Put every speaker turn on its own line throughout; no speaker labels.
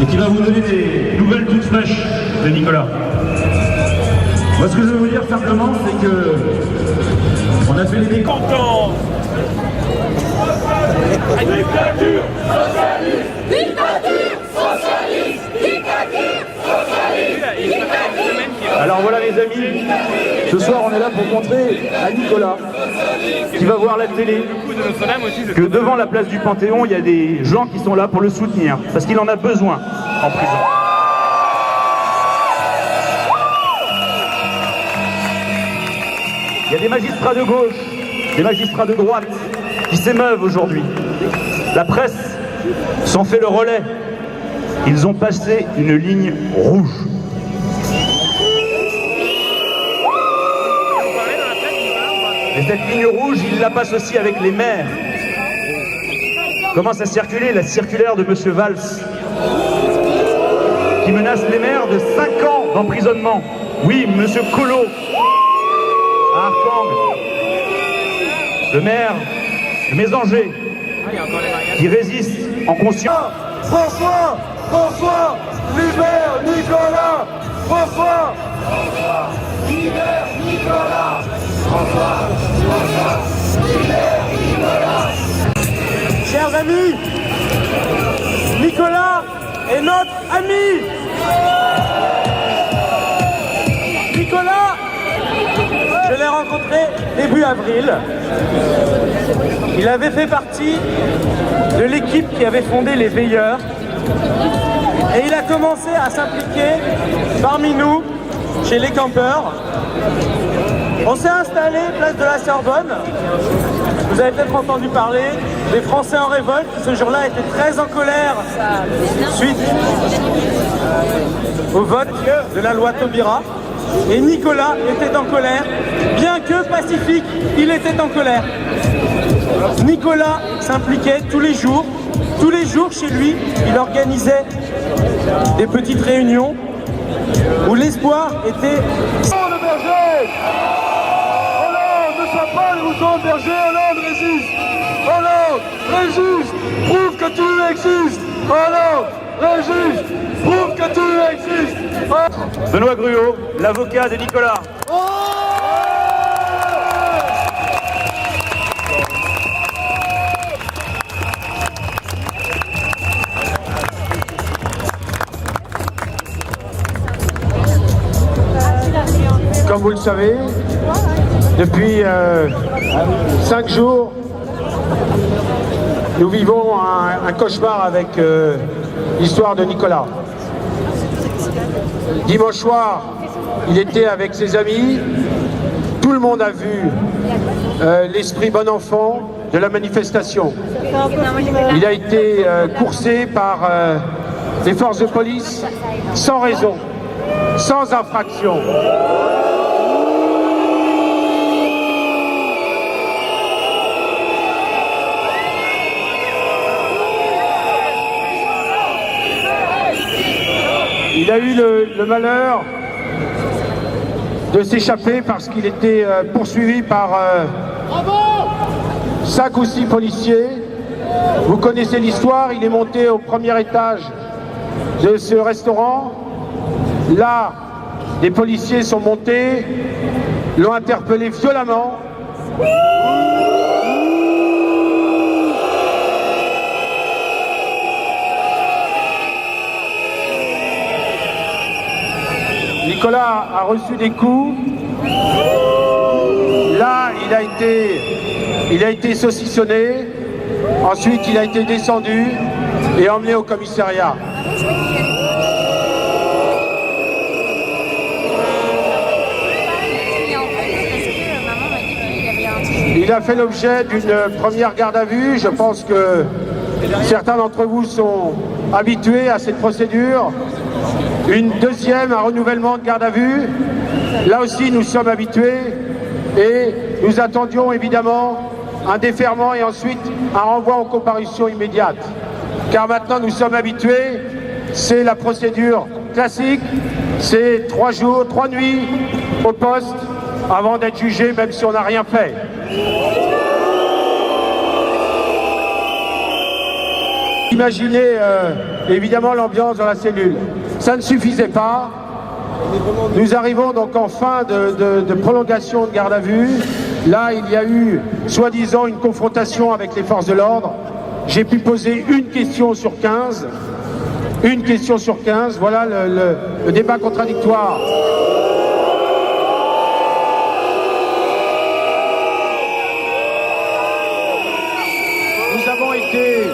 et qui va vous donner des nouvelles toutes fraîches de Nicolas. Moi, ce que je veux vous dire simplement, c'est que on a fait les mécontents.
Dictature socialiste, dictature socialiste, dictature socialiste.
Alors voilà les amis, ce soir on est là pour montrer à Nicolas, qui va voir la télé, que devant la place du Panthéon, il y a des gens qui sont là pour le soutenir, parce qu'il en a besoin en prison. Il y a des magistrats de gauche, des magistrats de droite qui s'émeuvent aujourd'hui. La presse s'en fait le relais. Ils ont passé une ligne rouge. Et cette ligne rouge, ils la passent aussi avec les maires. Commence à circuler la circulaire de M. Valls, qui menace les maires de 5 ans d'emprisonnement. Oui, M. Collot, à Arcangel, le maire de Mésangers, qui résiste en conscience.
François, François, libère Nicolas, François,
François, libère Nicolas, François, François, libère Nicolas.
chers amis, Nicolas est notre ami. Nicolas, je l'ai rencontré début avril. Il avait fait partie de l'équipe qui avait fondé les Veilleurs et il a commencé à s'impliquer parmi nous, chez les campeurs. On s'est installé place de la Sorbonne. Vous avez peut-être entendu parler des Français en révolte qui ce jour-là étaient très en colère suite au vote de la loi Taubira. Et Nicolas était en colère, bien que pacifique, il était en colère. Nicolas s'impliquait tous les jours chez lui, il organisait des petites réunions où l'espoir était... Hollande Berger, Hollande, ne sois pas le mouton de Berger, Hollande résiste. Hollande, résiste, prouve que tu existes. Hollande, résiste, prouve que tu existes.
Benoît Gruau, l'avocat de Nicolas.
Comme vous le savez, depuis 5 jours, nous vivons un cauchemar avec l'histoire de Nicolas. Dimanche soir, il était avec ses amis. Tout le monde a vu l'esprit bon enfant de la manifestation. Il a été coursé par les forces de police sans raison, sans infraction. Il a eu le malheur de s'échapper parce qu'il était poursuivi par 5 ou 6 policiers. Vous connaissez l'histoire, il est monté au premier étage de ce restaurant. Là, des policiers sont montés, l'ont interpellé violemment. Nicolas a reçu des coups. Là, il a été saucissonné. Ensuite, il a été descendu et emmené au commissariat. Il a fait l'objet d'une première garde à vue. Je pense que certains d'entre vous sont habitués à cette procédure. Une deuxième, un renouvellement de garde à vue. Là aussi, nous sommes habitués et nous attendions évidemment un déferment et ensuite un renvoi en comparution immédiate. Car maintenant, nous sommes habitués, c'est la procédure classique, c'est 3 jours, 3 nuits au poste avant d'être jugé, même si on n'a rien fait.
imaginez évidemment l'ambiance dans la cellule. Ça ne suffisait pas. Nous arrivons donc en fin de prolongation de garde à vue. Là, il y a eu, soi-disant, une confrontation avec les forces de l'ordre. J'ai pu poser une question sur 15. Une question sur 15. Voilà le débat contradictoire. Nous avons été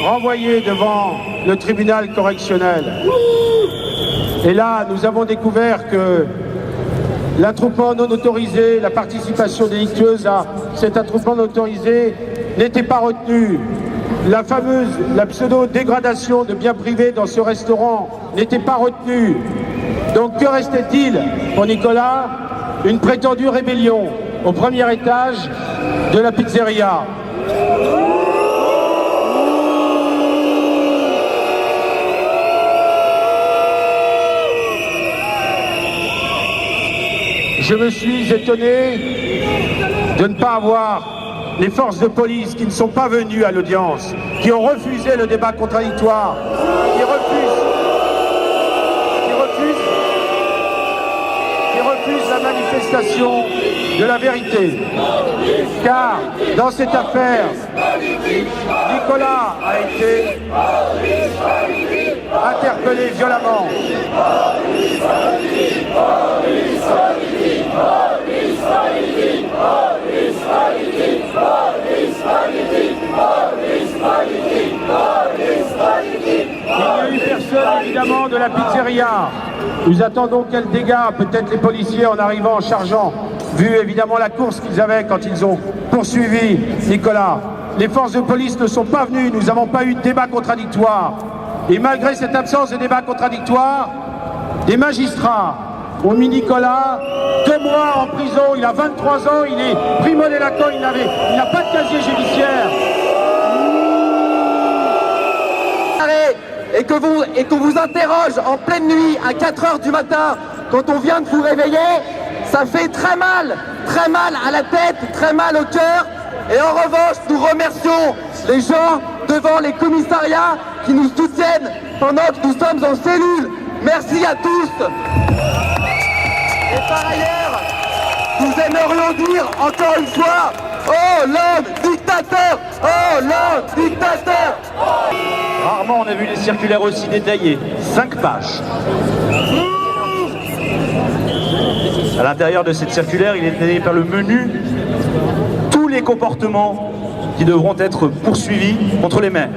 renvoyés devant le tribunal correctionnel. Et là, nous avons découvert que l'attroupement non autorisé, la participation délictueuse à cet attroupement non autorisé n'était pas retenu. La pseudo-dégradation de biens privés dans ce restaurant n'était pas retenue. Donc que restait-il pour Nicolas? Une prétendue rébellion au premier étage de la pizzeria. Je me suis étonné de ne pas avoir les forces de police qui ne sont pas venues à l'audience, qui ont refusé le débat contradictoire, qui refusent la manifestation de la vérité. Car dans cette affaire, Nicolas a été interpellé violemment. Il n'y a eu personne évidemment de la pizzeria. Nous attendons quels dégâts, peut-être les policiers en arrivant, en chargeant, vu évidemment la course qu'ils avaient quand ils ont poursuivi Nicolas. Les forces de police ne sont pas venues, nous n'avons pas eu de débat contradictoire. Et malgré cette absence de débat contradictoire, des magistrats ont mis Nicolas 2 mois en prison. Il a 23 ans, il est primo délinquant, il n'a pas de casier judiciaire.
Et qu'on vous interroge en pleine nuit à 4 h du matin quand on vient de vous réveiller, ça fait très mal à la tête, très mal au cœur. Et en revanche, nous remercions les gens devant les commissariats qui nous soutiennent pendant que nous sommes en cellule. Merci à tous. Et par ailleurs, nous aimerions dire encore une fois, oh l'homme dictateur, oh l'homme dictateur.
Rarement on a vu des circulaires aussi détaillés. 5 pages. À l'intérieur de cette circulaire, il est détaillé par le menu tous les comportements qui devront être poursuivis contre les maires.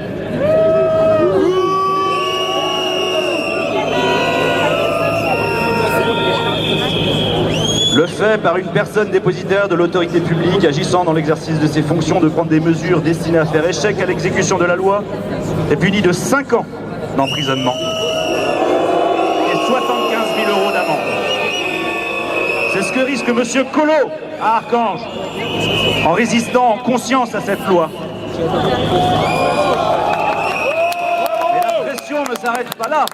Le fait par une personne dépositaire de l'autorité publique agissant dans l'exercice de ses fonctions de prendre des mesures destinées à faire échec à l'exécution de la loi est puni de 5 ans d'emprisonnement et 75 000 € d'amende. C'est ce que risque M. Collot à Archange en résistant en conscience à cette loi. Mais la pression ne s'arrête pas là.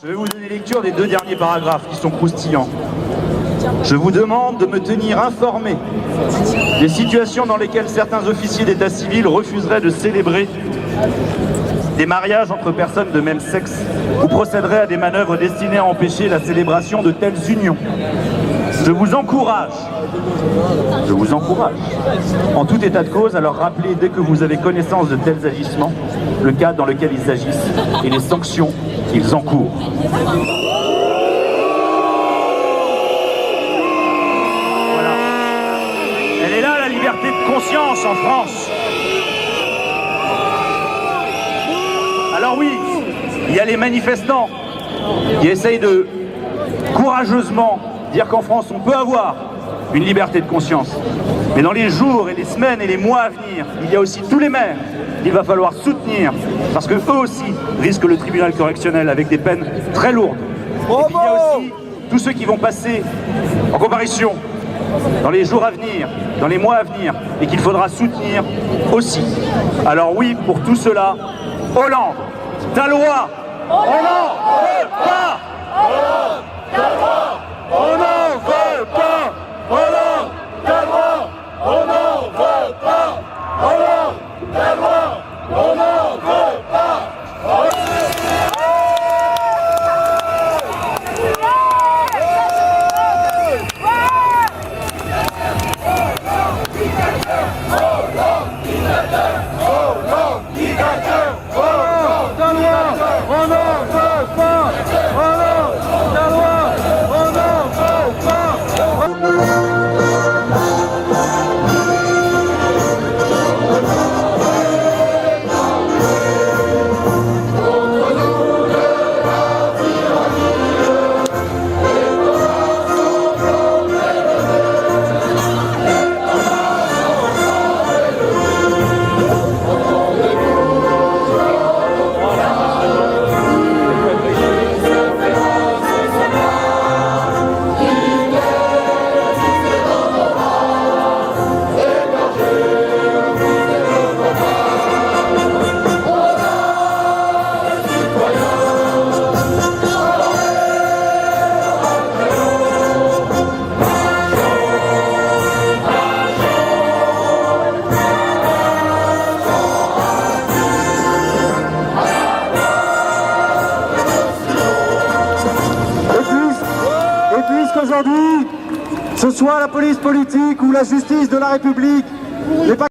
Je vais vous donner lecture des 2 derniers paragraphes qui sont croustillants. Je vous demande de me tenir informé des situations dans lesquelles certains officiers d'état civil refuseraient de célébrer des mariages entre personnes de même sexe ou procéderaient à des manœuvres destinées à empêcher la célébration de telles unions. Je vous encourage, en tout état de cause, à leur rappeler dès que vous avez connaissance de tels agissements, le cadre dans lequel ils agissent et les sanctions qu'ils encourent. Liberté de conscience en France. Alors oui, il y a les manifestants qui essayent de courageusement dire qu'en France on peut avoir une liberté de conscience. Mais dans les jours et les semaines et les mois à venir, il y a aussi tous les maires qu'il va falloir soutenir parce que eux aussi risquent le tribunal correctionnel avec des peines très lourdes. Et puis il y a aussi tous ceux qui vont passer en comparution dans les jours à venir, dans les mois à venir, et qu'il faudra soutenir aussi. Alors oui, pour tout cela, Hollande, ta loi, on n'en veut pas.
Hollande, ta loi, on n'en veut pas. Hollande, ta loi, on n'en veut pas. Hollande, ta loi, on n'en veut pas.
aujourd'hui, ce soit la police politique ou la justice de la République, n'est pas